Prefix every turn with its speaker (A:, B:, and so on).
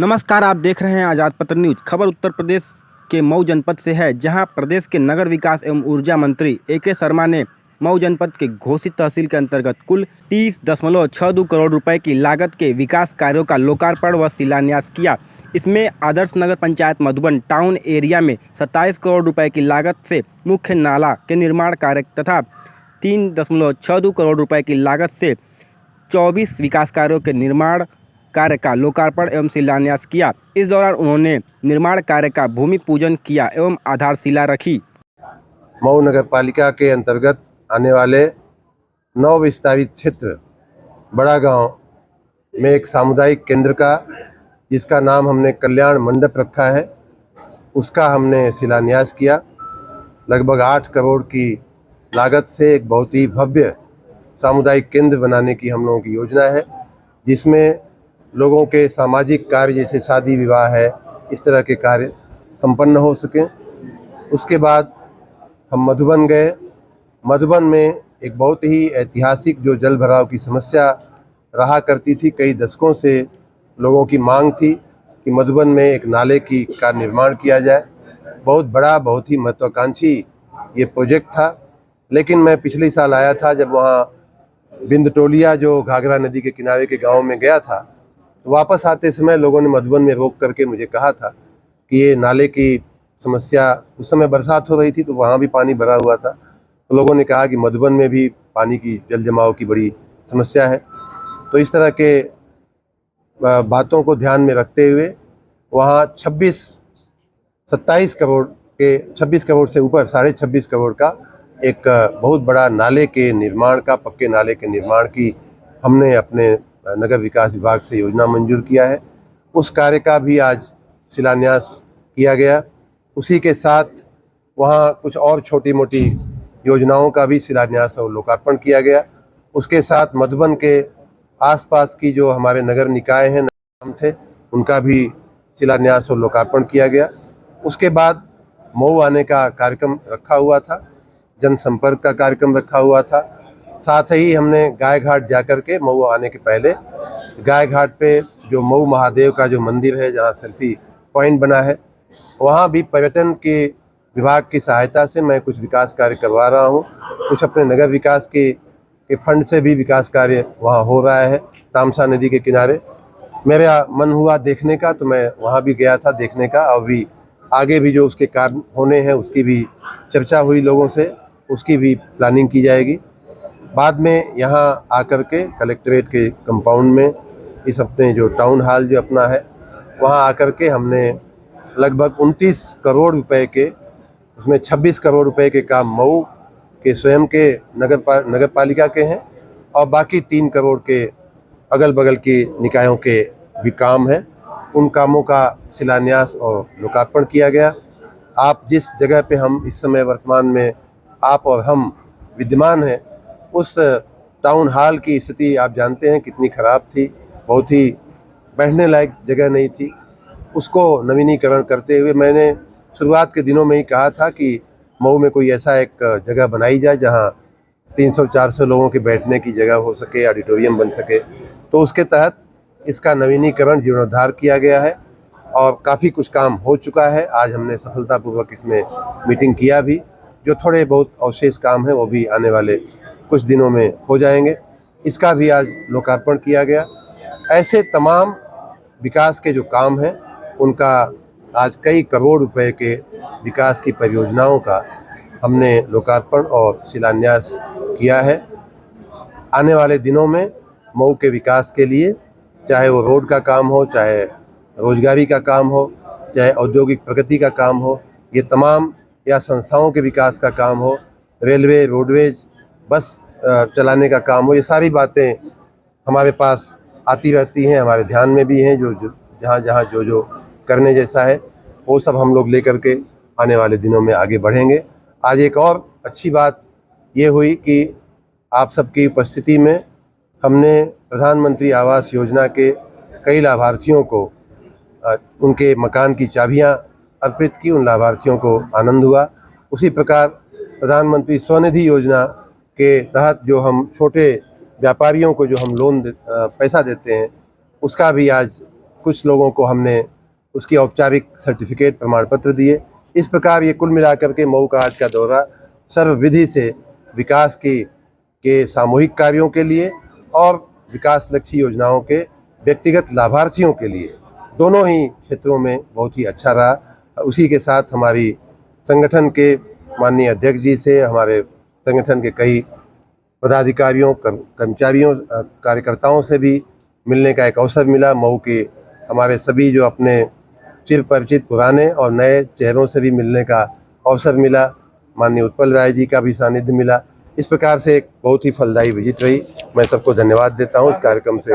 A: नमस्कार, आप देख रहे हैं आज़ाद पत्र न्यूज। खबर उत्तर प्रदेश के मऊ जनपद से है, जहां प्रदेश के नगर विकास एवं ऊर्जा मंत्री ए.के. शर्मा ने मऊ जनपद के घोषित तहसील के अंतर्गत कुल 30.62 करोड़ रुपए की लागत के विकास कार्यों का लोकार्पण व शिलान्यास किया। इसमें आदर्श नगर पंचायत मधुबन टाउन एरिया में 27 करोड़ रुपए की लागत से मुख्य नाला के निर्माण कार्य तथा 3.62 करोड़ रुपए की लागत से 24 विकास कार्यों के निर्माण कार्य का लोकार्पण एवं शिलान्यास किया। इस दौरान उन्होंने निर्माण कार्य का भूमि पूजन किया एवं आधारशिला रखी।
B: मऊ नगर पालिका के अंतर्गत आने वाले नव विस्तारित क्षेत्र बड़ा गांव में एक सामुदायिक केंद्र का, जिसका नाम हमने कल्याण मंडप रखा है, उसका हमने शिलान्यास किया। लगभग 8 करोड़ की लागत से एक बहुत ही भव्य सामुदायिक केंद्र बनाने की हम लोगों की योजना है, जिसमें लोगों के सामाजिक कार्य जैसे शादी विवाह है, इस तरह के कार्य संपन्न हो सकें। उसके बाद हम मधुबन गए। मधुबन में एक बहुत ही ऐतिहासिक जो जल भराव की समस्या रहा करती थी, कई दशकों से लोगों की मांग थी कि मधुबन में एक नाले का निर्माण किया जाए। बहुत बड़ा, बहुत ही महत्वाकांक्षी ये प्रोजेक्ट था, लेकिन मैं पिछले साल आया था, जब वहाँ बिंदटोलिया जो घाघरा नदी के किनारे के गाँव में गया था, तो वापस आते समय लोगों ने मधुबन में रोक करके मुझे कहा था कि ये नाले की समस्या, उस समय बरसात हो रही थी तो वहाँ भी पानी भरा हुआ था, तो लोगों ने कहा कि मधुबन में भी पानी की जल जमाव की बड़ी समस्या है। तो इस तरह के बातों को ध्यान में रखते हुए वहाँ 27 करोड़ से ऊपर 26.5 करोड़ का एक बहुत बड़ा नाले के निर्माण का, पक्के नाले के निर्माण की हमने अपने नगर विकास विभाग से योजना मंजूर किया है। उस कार्य का भी आज शिलान्यास किया गया। उसी के साथ वहाँ कुछ और छोटी मोटी योजनाओं का भी शिलान्यास और लोकार्पण किया गया। उसके साथ मधुबन के आसपास की जो हमारे नगर निकाय हैं, नाम थे, उनका भी शिलान्यास और लोकार्पण किया गया। उसके बाद मऊ आने का कार्यक्रम रखा हुआ था, जनसंपर्क का कार्यक्रम रखा हुआ था। साथ ही हमने गाय घाट जाकर के, मऊ आने के पहले गाय घाट पे जो मऊ महादेव का जो मंदिर है, जहाँ सेल्फी पॉइंट बना है, वहाँ भी पर्यटन के विभाग की सहायता से मैं कुछ विकास कार्य करवा रहा हूँ। कुछ अपने नगर विकास के फंड से भी विकास कार्य वहाँ हो रहा है, तामसा नदी के किनारे। मेरा मन हुआ देखने का, तो मैं वहाँ भी गया था देखने का, और भी आगे भी जो उसके कार्य होने हैं उसकी भी चर्चा हुई लोगों से, उसकी भी प्लानिंग की जाएगी। बाद में यहाँ आकर के कलेक्ट्रेट के कंपाउंड में, इस अपने जो टाउन हॉल जो अपना है, वहाँ आकर के हमने लगभग 29 करोड़ रुपए के, उसमें 26 करोड़ रुपए के काम मऊ के स्वयं के नगर पालिका के हैं, और बाकी 3 करोड़ के अगल बगल की निकायों के भी काम हैं। उन कामों का शिलान्यास और लोकार्पण किया गया। आप जिस जगह पे हम इस समय वर्तमान में आप और हम विद्यमान हैं, उस टाउन हॉल की स्थिति आप जानते हैं कितनी ख़राब थी, बहुत ही बैठने लायक जगह नहीं थी। उसको नवीनीकरण करते हुए मैंने शुरुआत के दिनों में ही कहा था कि मऊ में कोई ऐसा एक जगह बनाई जाए जहां 300-400 लोगों के बैठने की जगह हो सके, ऑडिटोरियम बन सके। तो उसके तहत इसका नवीनीकरण, जीर्णोद्धार किया गया है और काफ़ी कुछ काम हो चुका है। आज हमने सफलतापूर्वक इसमें मीटिंग किया भी। जो थोड़े बहुत अवशेष काम हैं वो भी आने वाले कुछ दिनों में हो जाएंगे। इसका भी आज लोकार्पण किया गया। ऐसे तमाम विकास के जो काम हैं उनका आज कई करोड़ रुपए के विकास की परियोजनाओं का हमने लोकार्पण और शिलान्यास किया है। आने वाले दिनों में मऊ के विकास के लिए, चाहे वो रोड का काम हो, चाहे रोजगारी का काम हो, चाहे औद्योगिक प्रगति का काम हो, ये तमाम, या संस्थाओं के विकास का काम हो, रेलवे, रोडवेज, बस चलाने का काम हो, ये सारी बातें हमारे पास आती रहती हैं, हमारे ध्यान में भी हैं। जो जहाँ जो करने जैसा है वो सब हम लोग लेकर के आने वाले दिनों में आगे बढ़ेंगे। आज एक और अच्छी बात ये हुई कि आप सबकी उपस्थिति में हमने प्रधानमंत्री आवास योजना के कई लाभार्थियों को उनके मकान की चाबियां अर्पित की। उन लाभार्थियों को आनंद हुआ। उसी प्रकार प्रधानमंत्री स्वनिधि योजना के तहत जो हम छोटे व्यापारियों को जो हम लोन पैसा देते हैं, उसका भी आज कुछ लोगों को हमने उसकी औपचारिक सर्टिफिकेट प्रमाण पत्र दिए। इस प्रकार ये कुल मिलाकर के मऊ का आज का दौरा सर्वविधि से विकास के सामूहिक कार्यों के लिए और विकास लक्ष्य योजनाओं के व्यक्तिगत लाभार्थियों के लिए दोनों ही क्षेत्रों में बहुत ही अच्छा रहा। उसी के साथ हमारी संगठन के माननीय अध्यक्ष जी से, हमारे संगठन के कई पदाधिकारियों, कर्मचारियों, कार्यकर्ताओं से भी मिलने का एक अवसर मिला। मऊ के हमारे सभी जो अपने चिर परिचित पुराने और नए चेहरों से भी मिलने का अवसर मिला। माननीय उत्पल राय जी का भी सानिध्य मिला। इस प्रकार से एक बहुत ही फलदायी विजिट रही। मैं सबको धन्यवाद देता हूँ इस कार्यक्रम से